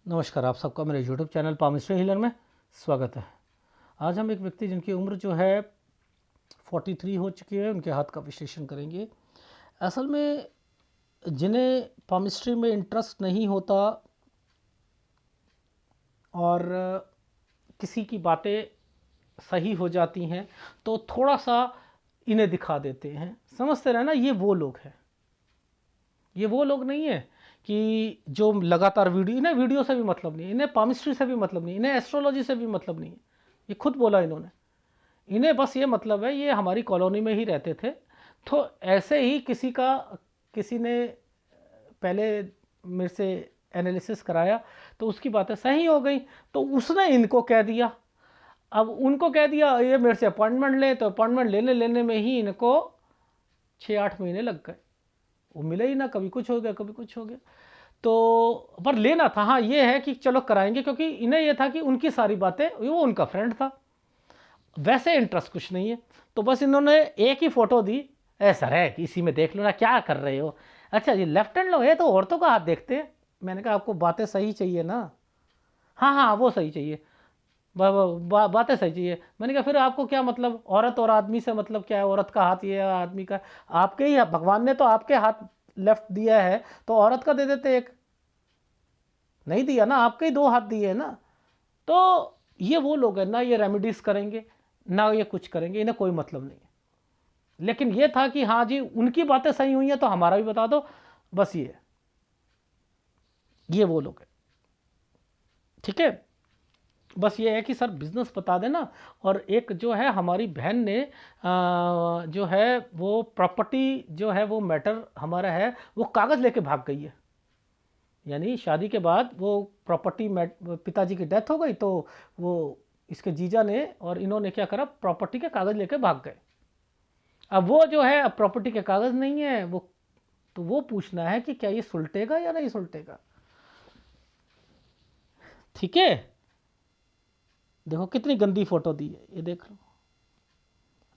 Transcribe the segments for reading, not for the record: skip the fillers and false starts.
नमस्कार, आप सबका मेरे यूट्यूब चैनल पामिस्ट्री हीलर में स्वागत है। आज हम एक व्यक्ति जिनकी उम्र जो है 43 हो चुकी है, उनके हाथ का विश्लेषण करेंगे। असल में जिन्हें पामिस्ट्री में इंटरेस्ट नहीं होता और किसी की बातें सही हो जाती हैं तो थोड़ा सा इन्हें दिखा देते हैं, समझते रहे ना। ये वो लोग हैं, ये वो लोग नहीं है कि जो लगातार इन्हें वीडियो से भी मतलब नहीं है, इन्हें पामिस्ट्री से भी मतलब नहीं, इन्हें एस्ट्रोलॉजी से भी मतलब नहीं है। ये खुद बोला इन्होंने, इन्हें बस ये मतलब है, ये हमारी कॉलोनी में ही रहते थे तो ऐसे ही किसी ने पहले मेरे से एनालिसिस कराया तो उसकी बातें सही हो गई तो उसने इनको कह दिया। अब उनको कह दिया, ये मेरे से अपॉइंटमेंट ले, तो अपॉइंटमेंट लेने लेने में ही इनको 6-8 महीने लग गए। वो मिले ही ना, कभी कुछ हो गया कभी कुछ हो गया। तो पर लेना था, हाँ ये है कि चलो कराएंगे, क्योंकि इन्हें ये था कि उनकी सारी बातें, वो उनका फ्रेंड था, वैसे इंटरेस्ट कुछ नहीं है। तो बस इन्होंने एक ही फोटो दी, ऐसा है कि इसी में देख लो ना, क्या कर रहे हो। अच्छा ये लेफ्ट हैंड लोग है तो औरतों का हाथ देखते हैं। मैंने कहा आपको बातें सही चाहिए ना। हाँ हाँ वो सही चाहिए, बातें सही चाहिए। मैंने कहा फिर आपको क्या मतलब, औरत और आदमी से मतलब क्या है, औरत का हाथ ये है आदमी का। आपके ही भगवान ने तो आपके हाथ लेफ्ट दिया है, तो औरत का दे देते एक। नहीं दिया ना, आपके ही दो हाथ दिए हैं ना। तो ये वो लोग हैं ना, ये रेमेडीज करेंगे ना, ये कुछ करेंगे, इन्हें कोई मतलब नहीं है। लेकिन ये था कि हाँ जी उनकी बातें सही हुई हैं तो हमारा भी बता दो, बस ये वो लोग हैं। ठीक है, बस ये है कि सर बिजनेस बता देना। और एक जो है हमारी बहन ने जो है वो प्रॉपर्टी जो है वो मैटर हमारा है, वो कागज़ लेके भाग गई है। यानी शादी के बाद वो प्रॉपर्टी, पिताजी की डेथ हो गई तो वो इसके जीजा ने और इन्होंने क्या करा, प्रॉपर्टी के कागज़ लेके भाग गए। अब वो जो है, अब प्रॉपर्टी के कागज़ नहीं है वो, तो वो पूछना है कि क्या ये सुलटेगा या नहीं सुलटेगा। ठीक है, देखो कितनी गंदी फोटो दी है, ये देख लो,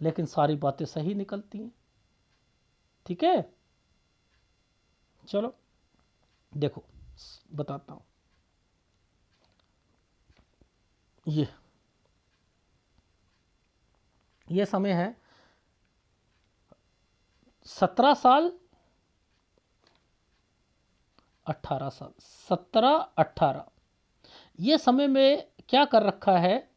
लेकिन सारी बातें सही निकलती हैं। ठीक है, चलो देखो बताता हूँ। ये समय है 17 साल 18 साल, 17-18, ये समय में क्या कर रखा है,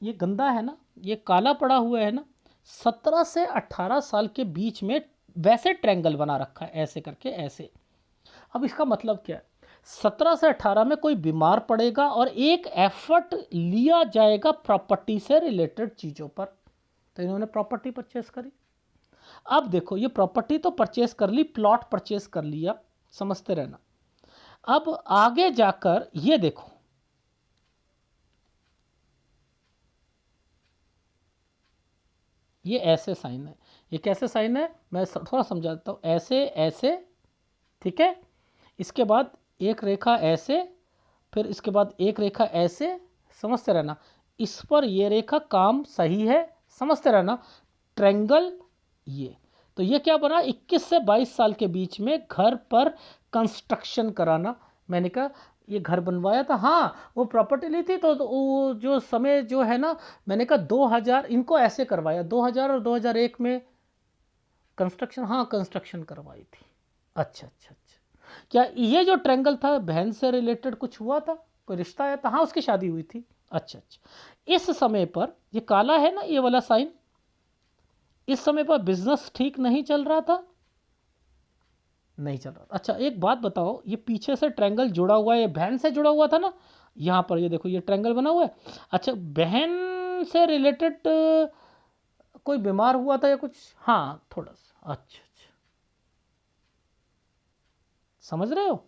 ये गंदा है ना, ये काला पड़ा हुआ है ना। 17 से 18 साल के बीच में वैसे ट्रायंगल बना रखा है, ऐसे करके ऐसे। अब इसका मतलब क्या है, 17 से 18 में कोई बीमार पड़ेगा और एक एफर्ट लिया जाएगा प्रॉपर्टी से रिलेटेड चीज़ों पर। तो इन्होंने प्रॉपर्टी परचेस करी। अब देखो ये प्रॉपर्टी तो परचेस कर ली, प्लॉट परचेस कर लिया, समझते रहना। अब आगे जाकर ये देखो, ये ऐसे साइन है, ये कैसे साइन है मैं थोड़ा समझा देता हूँ। ऐसे ऐसे, ठीक है, इसके बाद एक रेखा ऐसे, फिर इसके बाद एक रेखा ऐसे, समझते रहना। इस पर ये रेखा काम सही है, समझते रहना। ट्रायंगल ये, तो ये क्या बना, 21 से 22 साल के बीच में घर पर कंस्ट्रक्शन कराना। मैंने कहा ये घर बनवाया था, हाँ वो प्रॉपर्टी ली थी तो वो जो समय जो है ना, मैंने कहा 2000, इनको ऐसे करवाया 2000 और 2001 में कंस्ट्रक्शन, हाँ कंस्ट्रक्शन करवाई थी। अच्छा अच्छा अच्छा, क्या ये जो ट्रायंगल था बहन से रिलेटेड कुछ हुआ था, कोई रिश्ता आया था, हाँ उसकी शादी हुई थी। अच्छा अच्छा, इस समय पर ये काला है ना ये वाला साइन, इस समय पर बिजनेस ठीक नहीं चल रहा था, नहीं चल रहा। अच्छा एक बात बताओ, ये पीछे से ट्रायंगल जुड़ा हुआ है, ये बहन से जुड़ा हुआ था ना, यहाँ पर ये देखो ये ट्रायंगल बना हुआ है। अच्छा बहन से रिलेटेड कोई बीमार हुआ था या कुछ, हाँ थोड़ा सा। अच्छा अच्छा, समझ रहे हो।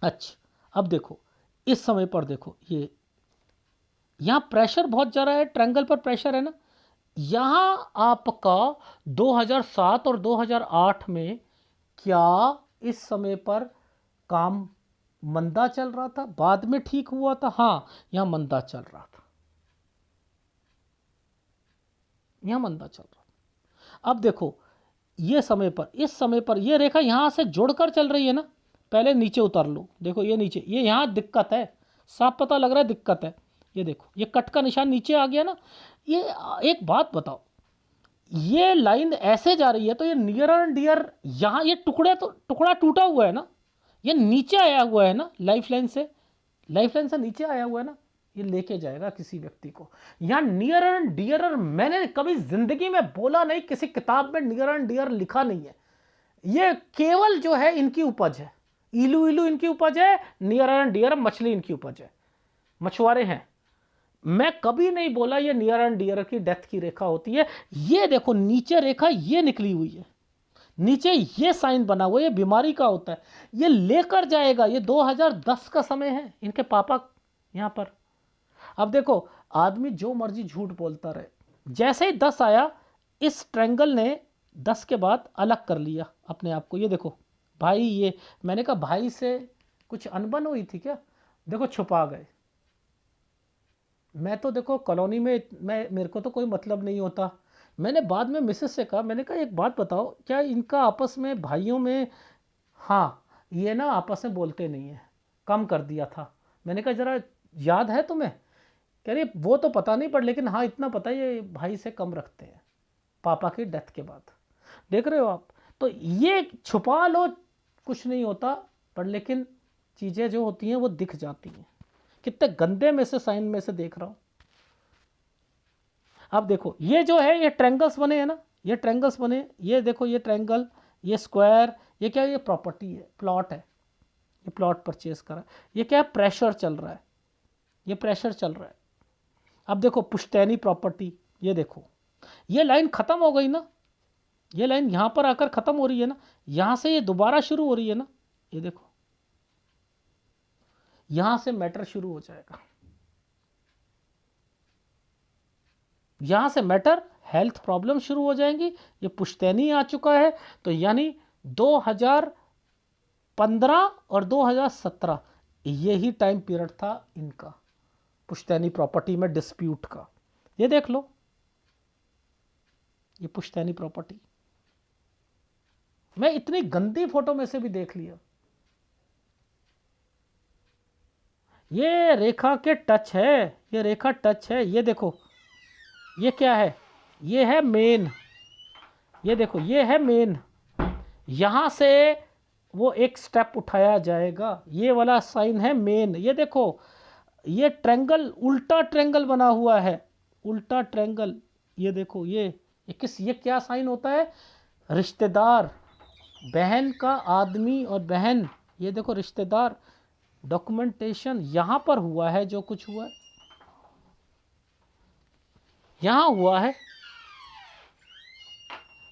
अच्छा अब देखो इस समय पर देखो, ये यहाँ प्रेशर बहुत ज़्यादा है, ट्रायंगल पर प्रेशर है ना। यहाँ आपका 2007 और 2008 में क्या इस समय पर काम मंदा चल रहा था, बाद में ठीक हुआ था, हाँ यहाँ मंदा चल रहा था, यहाँ मंदा चल रहा था। अब देखो ये समय पर, इस समय पर ये रेखा यहाँ से जुड़कर चल रही है ना, पहले नीचे उतार लो, देखो ये नीचे, ये यहाँ दिक्कत है, साफ पता लग रहा है दिक्कत है। ये देखो ये कट का निशान नीचे आ गया ना। ये एक बात बताओ, ये लाइन ऐसे जा रही है तो ये नियर एंड डियर, यहाँ ये टुकड़ा टूटा हुआ है ना, ये नीचे आया हुआ है ना, लाइफ लाइन से नीचे आया हुआ है ना, ये लेके जाएगा किसी व्यक्ति को। यहाँ नियर एंड डियर मैंने कभी जिंदगी में बोला नहीं, किसी किताब में नियर एंड डियर लिखा नहीं है। ये केवल जो है इनकी उपज है, इलू इलू इनकी उपज है, नियर एंड डियर मछली इनकी उपज है, मछुआरे हैं। मैं कभी नहीं बोला ये नियर एंड डियर की डेथ की रेखा होती है। ये देखो नीचे रेखा ये निकली हुई है, नीचे ये साइन बना हुआ है, ये बीमारी का होता है, ये लेकर जाएगा। ये 2010 का समय है, इनके पापा यहां पर। अब देखो आदमी जो मर्जी झूठ बोलता रहे, जैसे ही 10 आया इस ट्रायंगल ने 10 के बाद अलग कर लिया अपने आप को। ये देखो भाई, ये मैंने कहा भाई से कुछ अनबन हुई थी क्या, देखो छुपा गए। मैं तो देखो कॉलोनी में मेरे को तो कोई मतलब नहीं होता। मैंने बाद में मिसेस से कहा, मैंने कहा एक बात बताओ, क्या इनका आपस में भाइयों में, हाँ ये ना आपस में बोलते नहीं है, कम कर दिया था। मैंने कहा जरा याद है तुम्हें, कह रही वो तो पता नहीं, पर लेकिन हाँ इतना पता है ये भाई से कम रखते हैं पापा की डेथ के बाद। देख रहे हो आप, तो ये छुपा लो कुछ नहीं होता, पर लेकिन चीज़ें जो होती हैं वो दिख जाती हैं। कितने गंदे में से साइन में से देख रहा हूं। अब देखो ये जो है, ये ट्रायंगल्स बने हैं ना, ये ट्रायंगल्स बने, ये देखो ये ट्रायंगल, ये स्क्वायर, ये क्या है, ये प्रॉपर्टी है, प्लॉट है, ये प्लॉट परचेज करा। ये क्या है, प्रेशर चल रहा है, ये प्रेशर चल रहा है। अब देखो पुश्तैनी प्रॉपर्टी, ये देखो ये लाइन खत्म हो गई ना, ये लाइन यहां पर आकर खत्म हो रही है ना, यहां से ये दोबारा शुरू हो रही है ना। ये देखो यहां से मैटर शुरू हो जाएगा, यहां से मैटर हेल्थ प्रॉब्लम शुरू हो जाएंगी। ये पुश्तैनी आ चुका है, तो यानी 2015 और 2017 यही टाइम पीरियड था इनका पुश्तैनी प्रॉपर्टी में डिस्प्यूट का। ये देख लो, ये पुश्तैनी प्रॉपर्टी मैं इतनी गंदी फोटो में से भी देख लिया। ये रेखा के टच है, ये रेखा टच है। ये देखो ये क्या है, ये है मेन, ये देखो ये है मेन, यहां से वो एक स्टेप उठाया जाएगा, ये वाला साइन है मेन। ये देखो ये ट्रायंगल, उल्टा ट्रायंगल बना हुआ है, उल्टा ट्रायंगल। ये देखो ये क्या साइन होता है, रिश्तेदार, बहन का आदमी और बहन, ये देखो रिश्तेदार, डॉक्यूमेंटेशन यहां पर हुआ है, जो कुछ हुआ है यहां हुआ है।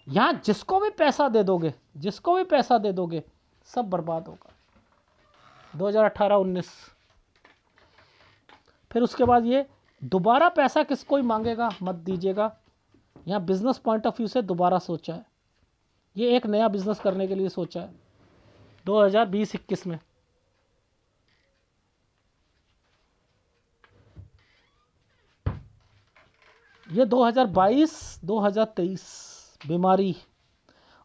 यहां जिसको भी पैसा दे दोगे, जिसको भी पैसा दे दोगे, सब बर्बाद होगा। 2018-19, फिर उसके बाद ये दोबारा पैसा किसको ही मांगेगा, मत दीजिएगा। यहाँ बिजनेस पॉइंट ऑफ व्यू से दोबारा सोचा है, ये एक नया बिजनेस करने के लिए सोचा है 2020-21 में। ये 2022-2023 बीमारी,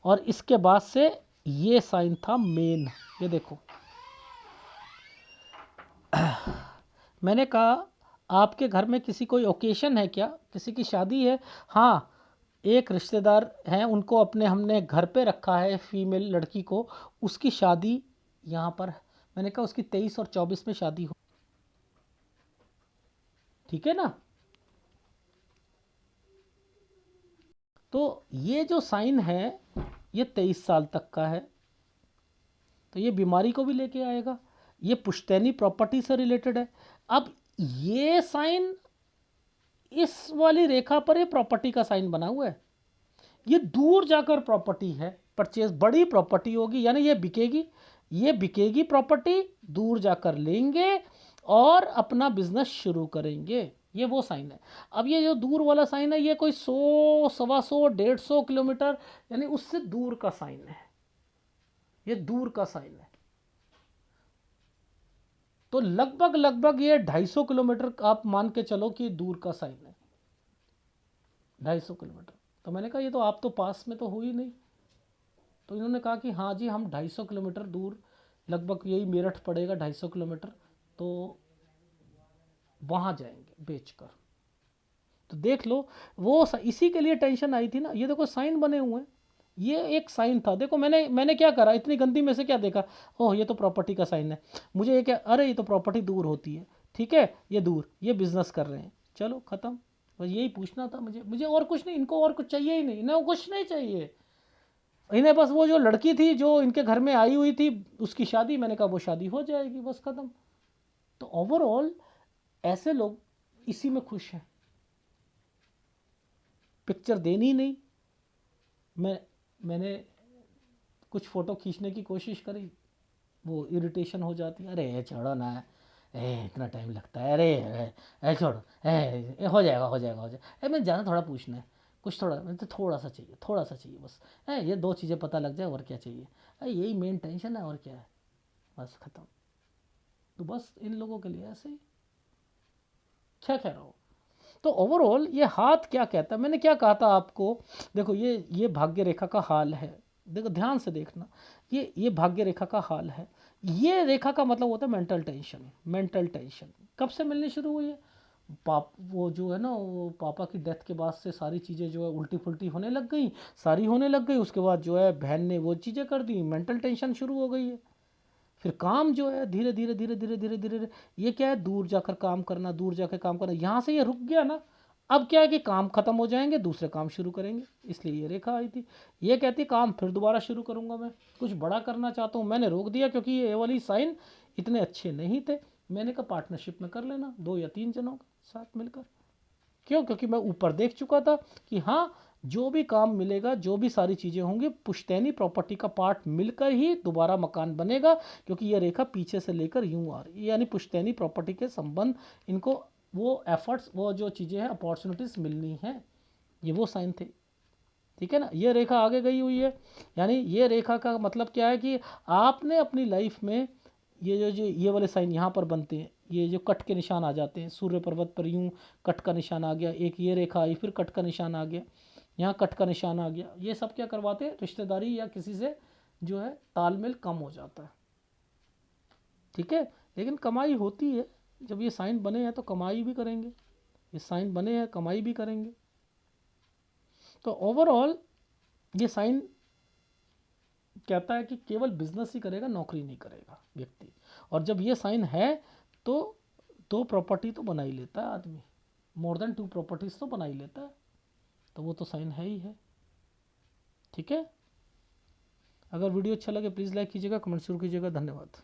और इसके बाद से ये साइन था मेन। ये देखो मैंने कहा आपके घर में किसी कोई ओकेशन है क्या, किसी की शादी है? हाँ एक रिश्तेदार हैं, उनको अपने हमने घर पे रखा है, फीमेल लड़की को, उसकी शादी यहाँ पर। मैंने कहा उसकी 23 और 24 में शादी हो, ठीक है ना। तो ये जो साइन है ये 23 साल तक का है, तो ये बीमारी को भी लेके आएगा। ये पुश्तैनी प्रॉपर्टी से रिलेटेड है। अब ये साइन इस वाली रेखा पर ये प्रॉपर्टी का साइन बना हुआ है, ये दूर जाकर प्रॉपर्टी है, परचेज बड़ी प्रॉपर्टी होगी, यानी ये बिकेगी, ये बिकेगी प्रॉपर्टी, दूर जाकर लेंगे और अपना बिजनेस शुरू करेंगे। ये वो साइन है। अब ये जो दूर वाला साइन है, ये कोई 100, 125, 150 किलोमीटर, यानी उससे दूर का साइन है, ये दूर का साइन है। तो लगभग लगभग ये 250 किलोमीटर आप मान के चलो कि दूर का साइन है, 250 किलोमीटर। तो मैंने कहा ये तो आप तो पास में तो हो ही नहीं। तो इन्होंने कहा कि हाँ जी हम 250 किलोमीटर दूर लगभग यही मेरठ पड़ेगा 250 किलोमीटर, तो वहाँ जाएंगे बेचकर। तो देख लो वो इसी के लिए टेंशन आई थी ना। ये देखो साइन बने हुए हैं, ये एक साइन था। देखो मैंने क्या करा, इतनी गंदी में से क्या देखा, ओह ये तो प्रॉपर्टी का साइन है, मुझे ये क्या, अरे ये तो प्रॉपर्टी दूर होती है, ठीक है ये दूर, ये बिजनेस कर रहे हैं, चलो ख़त्म। बस यही पूछना था मुझे और कुछ नहीं, इनको और कुछ चाहिए ही नहीं, इन्हें कुछ नहीं चाहिए। इन्हें बस वो जो लड़की थी जो इनके घर में आई हुई थी उसकी शादी, मैंने कहा वो शादी हो जाएगी, बस ख़त्म। तो ओवरऑल ऐसे लोग इसी में खुश हैं, पिक्चर देनी ही नहीं। मैंने कुछ फ़ोटो खींचने की कोशिश करी, वो इरिटेशन हो जाती है, अरे छोड़ो ना, इतना टाइम लगता है, अरे छोड़ो, हो जाएगा हो जाएगा हो जाएगा। मैं ज़्यादा थोड़ा पूछना है कुछ, थोड़ा मैं तो थोड़ा सा चाहिए बस, ये 2 चीज़ें पता लग जाए और क्या चाहिए, यही मेन टेंशन है और क्या है, बस ख़त्म। तो बस इन लोगों के लिए ऐसे ही, क्या कह रहा हूँ। तो ओवरऑल ये हाथ क्या कहता है, मैंने क्या कहा था आपको, देखो ये भाग्य रेखा का हाल है, देखो ध्यान से देखना, ये भाग्य रेखा का हाल है। ये रेखा का मतलब होता है मेंटल टेंशन। मेंटल टेंशन कब से मिलनी शुरू हुई है, वो जो है ना, वो पापा की डेथ के बाद से सारी चीज़ें जो है उल्टी फुल्टी होने लग गई, सारी होने लग गई। उसके बाद जो है बहन ने वो चीज़ें कर दी, मेंटल टेंशन शुरू हो गई है। फिर काम जो है धीरे धीरे धीरे धीरे धीरे धीरे, ये क्या है, दूर जाकर काम करना, दूर जाकर काम करना, यहाँ से ये रुक गया ना। अब क्या है कि काम खत्म हो जाएंगे, दूसरे काम शुरू करेंगे, इसलिए ये रेखा आई थी। ये कहती काम फिर दोबारा शुरू करूँगा, मैं कुछ बड़ा करना चाहता हूँ, मैंने रोक दिया क्योंकि ये वाली साइन इतने अच्छे नहीं थे। मैंने कहा पार्टनरशिप में कर लेना 2 या 3 जनों का साथ मिलकर। क्यों, क्योंकि मैं ऊपर देख चुका था कि हाँ जो भी काम मिलेगा, जो भी सारी चीज़ें होंगी, पुश्तैनी प्रॉपर्टी का पार्ट मिलकर ही दोबारा मकान बनेगा। क्योंकि ये रेखा पीछे से लेकर यूँ आ रही है, यानी पुश्तैनी प्रॉपर्टी के संबंध, इनको वो एफर्ट्स, वो जो चीज़ें हैं, अपॉर्चुनिटीज़ मिलनी है, ये वो साइन थे। ठीक है ना, ये रेखा आगे गई हुई है। यानी ये रेखा का मतलब क्या है कि आपने अपनी लाइफ में ये वाले साइन यहाँ पर बनते हैं, ये जो कट के निशान आ जाते हैं, सूर्य पर्वत पर यूं कट का निशान आ गया, एक ये रेखा आई, फिर कट का निशान आ गया, यहाँ कट का निशान आ गया, ये सब क्या करवाते हैं, रिश्तेदारी या किसी से जो है तालमेल कम हो जाता है। ठीक है, लेकिन कमाई होती है, जब ये साइन बने हैं तो कमाई भी करेंगे, ये साइन बने हैं कमाई भी करेंगे। तो ओवरऑल ये साइन कहता है कि केवल बिजनेस ही करेगा, नौकरी नहीं करेगा व्यक्ति। और जब ये साइन है तो 2 प्रॉपर्टी तो बना ही लेता है आदमी, मोर देन 2 प्रॉपर्टीज तो बना ही लेता है, तो वो तो साइन है ही है। ठीक है, अगर वीडियो अच्छा लगे प्लीज़ लाइक कीजिएगा, कमेंट जरूर कीजिएगा। धन्यवाद।